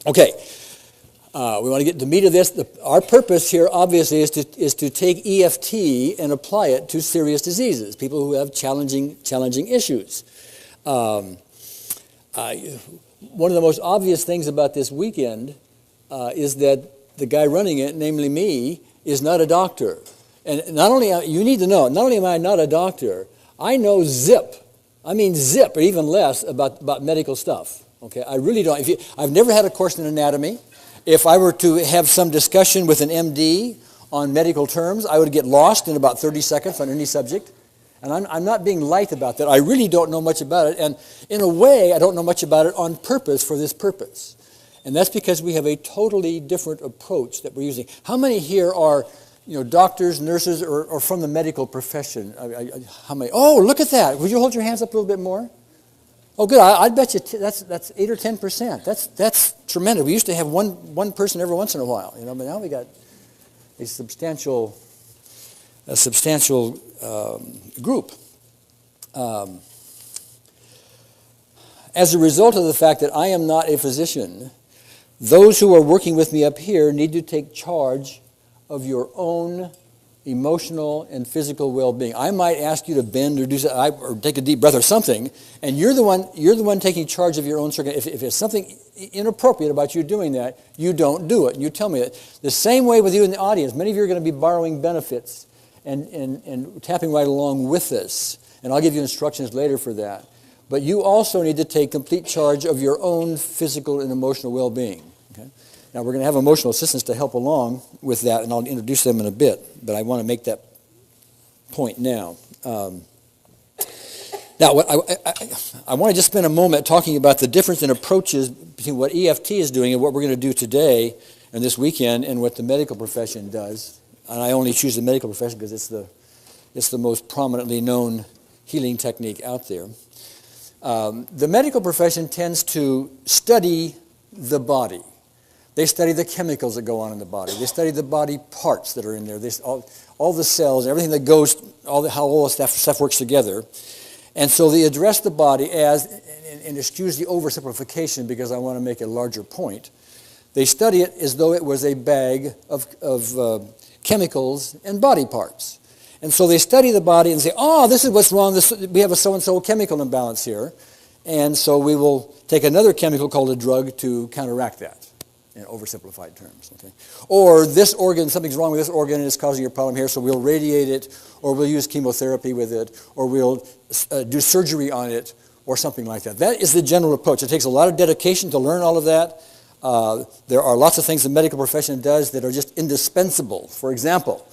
Okay, we want to get to the meat of this. Our purpose here, obviously, is to take EFT and apply it to serious diseases, people who have challenging issues. One of the most obvious things about this weekend is that the guy running it, namely me, is not a doctor. And not only, you need to know, not only am I not a doctor, I know zip, or even less about medical stuff. Okay, I really don't. I've never had a course in anatomy. If I were to have some discussion with an MD on medical terms, I would get lost in about 30 seconds on any subject. And I'm not being light about that. I really don't know much about it. And in a way, I don't know much about it on purpose for this purpose. And that's because we have a totally different approach that we're using. How many here are doctors, nurses, or from the medical profession? How many? Oh, look at that. Would you hold your hands up a little bit more? Oh, good. I'd bet you that's 8 or 10%. That's tremendous. We used to have one person every once in a while, but now we got a substantial group. As a result of the fact that I am not a physician, those who are working with me up here need to take charge of your own emotional and physical well-being. I might ask you to bend or do something, or take a deep breath or something, and you're the one taking charge of your own circuit. If there's something inappropriate about you doing that, you don't do it. And you tell me that. The same way with you in the audience. Many of you are going to be borrowing benefits and tapping right along with this. And I'll give you instructions later for that. But you also need to take complete charge of your own physical and emotional well-being. Okay? Now, we're going to have emotional assistants to help along with that, and I'll introduce them in a bit, but I want to make that point now. Now, I want to just spend a moment talking about the difference in approaches between what EFT is doing and what we're going to do today and this weekend and what the medical profession does. And I only choose the medical profession because it's the most prominently known healing technique out there. The medical profession tends to study the body. They study the chemicals that go on in the body. They study the body parts that are in there. All the cells, everything that goes, how all the stuff works together. And so they address the body as, and excuse the oversimplification because I want to make a larger point, they study it as though it was a bag of chemicals and body parts. And so they study the body and say, oh, this is what's wrong. We have a so-and-so chemical imbalance here. And so we will take another chemical called a drug to counteract that in oversimplified terms. Okay? Or this organ, something's wrong with this organ and it's causing a problem here, so we'll radiate it, or we'll use chemotherapy with it, or we'll do surgery on it, or something like that. That is the general approach. It takes a lot of dedication to learn all of that. There are lots of things the medical profession does that are just indispensable. For example,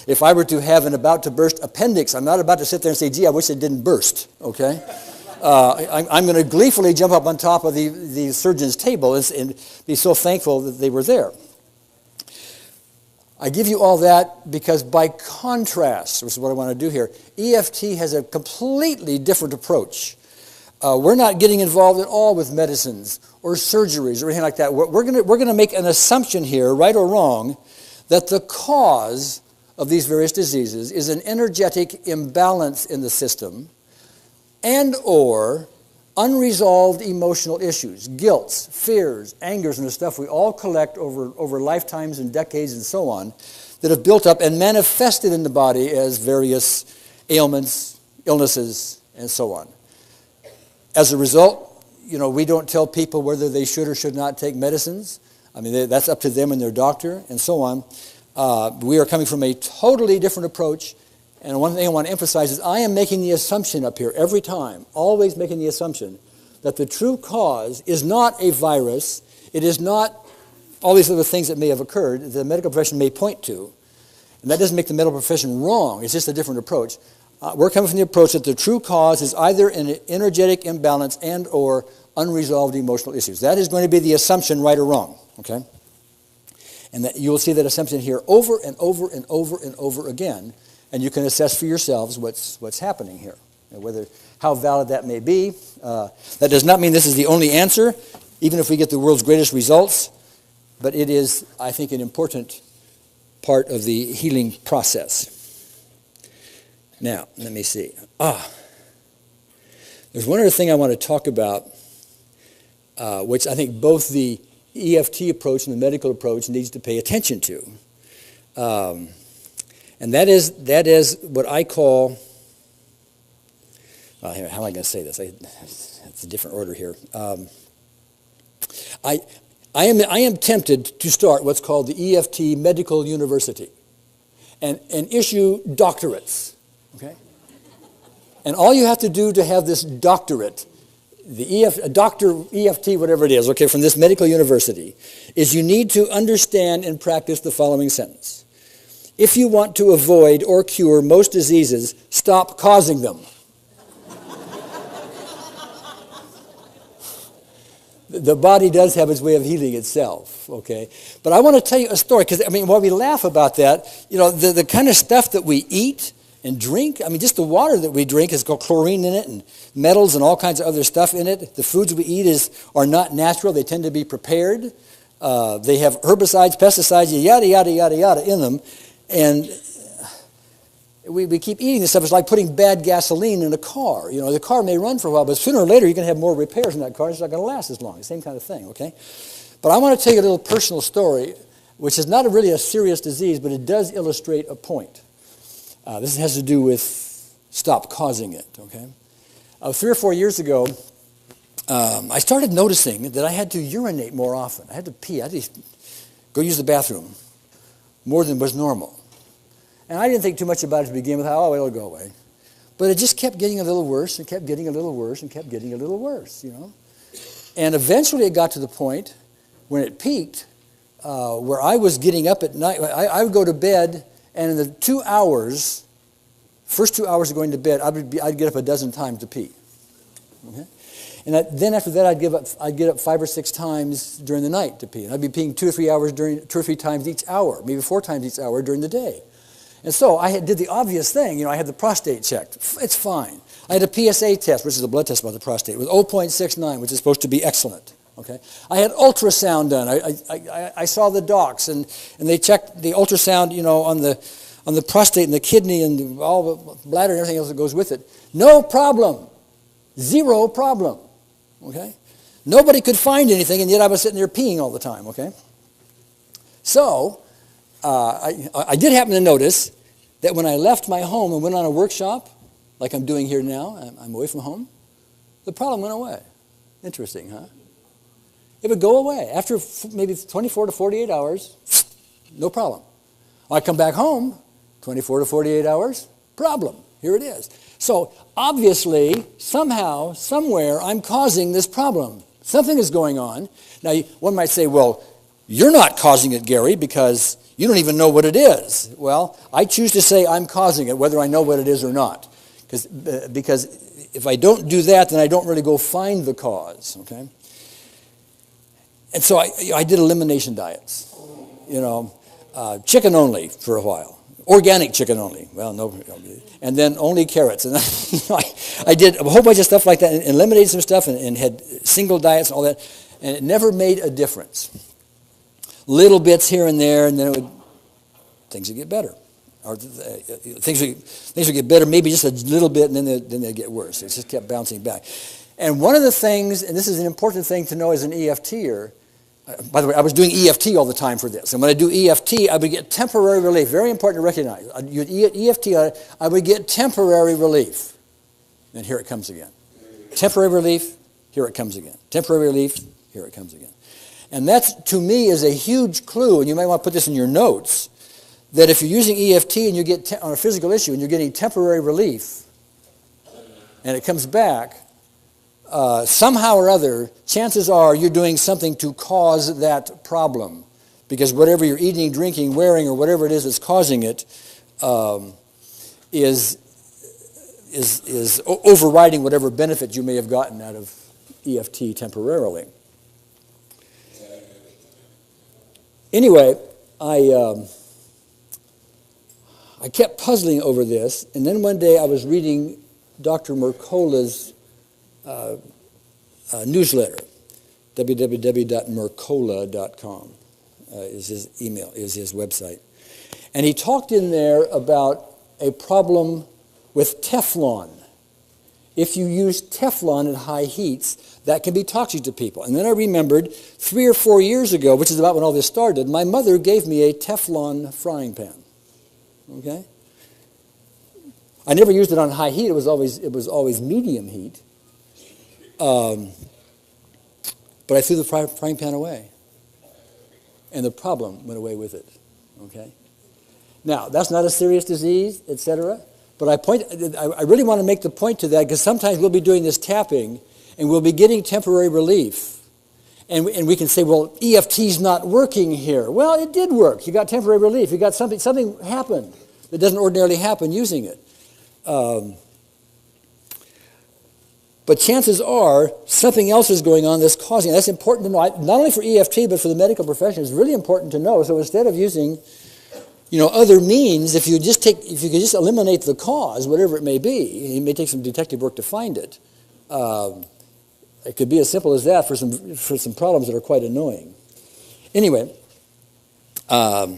if I were to have an about-to-burst appendix, I'm not about to sit there and say, gee, I wish it didn't burst, okay? I'm going to gleefully jump up on top of the surgeon's table and be so thankful that they were there. I give you all that because by contrast, which is what I want to do here, EFT has a completely different approach. We're not getting involved at all with medicines or surgeries or anything like that. We're going to make an assumption here, right or wrong, that the cause of these various diseases is an energetic imbalance in the system and or unresolved emotional issues, guilts, fears, angers, and the stuff we all collect over lifetimes and decades and so on that have built up and manifested in the body as various ailments, illnesses, and so on. As a result, we don't tell people whether they should or should not take medicines. I mean, that's up to them and their doctor and so on. We are coming from a totally different approach. And one thing I want to emphasize is I am making the assumption up here every time, always making the assumption that the true cause is not a virus. It is not all these other things that may have occurred that the medical profession may point to. And that doesn't make the medical profession wrong. It's just a different approach. We're coming from the approach that the true cause is either an energetic imbalance and or unresolved emotional issues. That is going to be the assumption, right or wrong. Okay? And that you will see that assumption here over and over and over and over again. And you can assess for yourselves what's happening here, how valid that may be. That does not mean this is the only answer, even if we get the world's greatest results. But it is, I think, an important part of the healing process. Now, let me see. There's one other thing I want to talk about, which I think both the EFT approach and the medical approach needs to pay attention to. And that is what I call, how am I going to say this? It's a different order here. I am tempted to start what's called the EFT Medical University and issue doctorates, okay? And all you have to do to have this doctorate, Dr. EFT, whatever it is, okay, from this medical university, is you need to understand and practice the following sentence. If you want to avoid or cure most diseases, stop causing them. The body does have its way of healing itself, okay? But I want to tell you a story, because, while we laugh about that, the kind of stuff that we eat and drink, just the water that we drink has got chlorine in it and metals and all kinds of other stuff in it. The foods we eat are not natural. They tend to be prepared. They have herbicides, pesticides, yada, yada, yada, yada in them. And we keep eating this stuff. It's like putting bad gasoline in a car. The car may run for a while, but sooner or later you're going to have more repairs in that car. It's not going to last as long. Same kind of thing, okay? But I want to tell you a little personal story, which is not really a serious disease, but it does illustrate a point. This has to do with stop causing it, okay? 3 or 4 years ago, I started noticing that I had to urinate more often. I had to pee. I had to go use the bathroom more than was normal. And I didn't think too much about it to begin with. Oh, it'll go away. But it just kept getting a little worse and kept getting a little worse and kept getting a little worse, And eventually it got to the point when it peaked where I was getting up at night. I would go to bed, and in the first 2 hours of going to bed, I'd get up a dozen times to pee. Okay? And then after that, I'd get up 5 or 6 times during the night to pee. And I'd be peeing 2 or 3 times each hour, maybe 4 times each hour during the day. And so I did the obvious thing. I had the prostate checked. It's fine. I had a PSA test, which is a blood test about the prostate, with 0.69, which is supposed to be excellent. Okay. I had ultrasound done. I saw the docs, and they checked the ultrasound, on the prostate and the kidney and all the bladder and everything else that goes with it. No problem. 0 problem. Okay. Nobody could find anything, and yet I was sitting there peeing all the time. Okay. So I did happen to notice that when I left my home and went on a workshop, like I'm doing here now, I'm away from home, the problem went away. Interesting, huh? It would go away. After maybe 24 to 48 hours, no problem. I come back home, 24 to 48 hours, problem. Here it is. So obviously, somehow, somewhere, I'm causing this problem. Something is going on. Now, one might say, well, you're not causing it, Gary, because you don't even know what it is. Well, I choose to say I'm causing it, whether I know what it is or not. Because if I don't do that, then I don't really go find the cause, okay? And so I did elimination diets, chicken only for a while, organic chicken only. Well, no, and then only carrots. And I did a whole bunch of stuff like that, and eliminated some stuff, and had single diets and all that, and it never made a difference. Little bits here and there, and then things would get better, or things would get better, maybe just a little bit, and then they'd get worse. It just kept bouncing back. And one of the things, and this is an important thing to know as an EFTer, by the way, I was doing EFT all the time for this. And when I do EFT, I would get temporary relief. Very important to recognize. EFT, I would get temporary relief. And here it comes again. Temporary relief, here it comes again. Temporary relief, here it comes again. And that, to me, is a huge clue, and you might want to put this in your notes, that if you're using EFT and you get on a physical issue and you're getting temporary relief, and it comes back, somehow or other, chances are you're doing something to cause that problem. Because whatever you're eating, drinking, wearing, or whatever it is that's causing it is overriding whatever benefit you may have gotten out of EFT temporarily. Anyway, I kept puzzling over this, and then one day I was reading Dr. Mercola's newsletter. www.mercola.com is his email, is his website. And he talked in there about a problem with Teflon. If you use Teflon at high heats, that can be toxic to people. And then I remembered 3 or 4 years ago, which is about when all this started, my mother gave me a Teflon frying pan. Okay? I never used it on high heat. It was always medium heat. But I threw the frying pan away. And the problem went away with it. Okay? Now, that's not a serious disease, etc. But I really want to make the point to that, because sometimes we'll be doing this tapping and we'll be getting temporary relief. And we can say, well, EFT's not working here. Well, it did work. You got temporary relief. You got something happened that doesn't ordinarily happen using it. But chances are something else is going on that's causing it. That's important to know. Not only for EFT, but for the medical profession, it's really important to know. So instead of using, other means, if you could just eliminate the cause, whatever it may be, it may take some detective work to find it. It could be as simple as that for some problems that are quite annoying. Anyway, let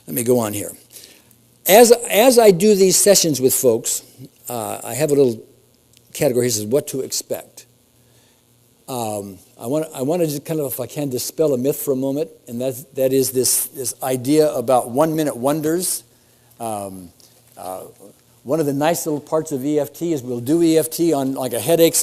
me go on here. As I do these sessions with folks, I have a little category here that says what to expect. I want to just kind of, if I can, dispel a myth for a moment, and that is this idea about 1-minute wonders. One of the nice little parts of EFT is we'll do EFT on like a headache,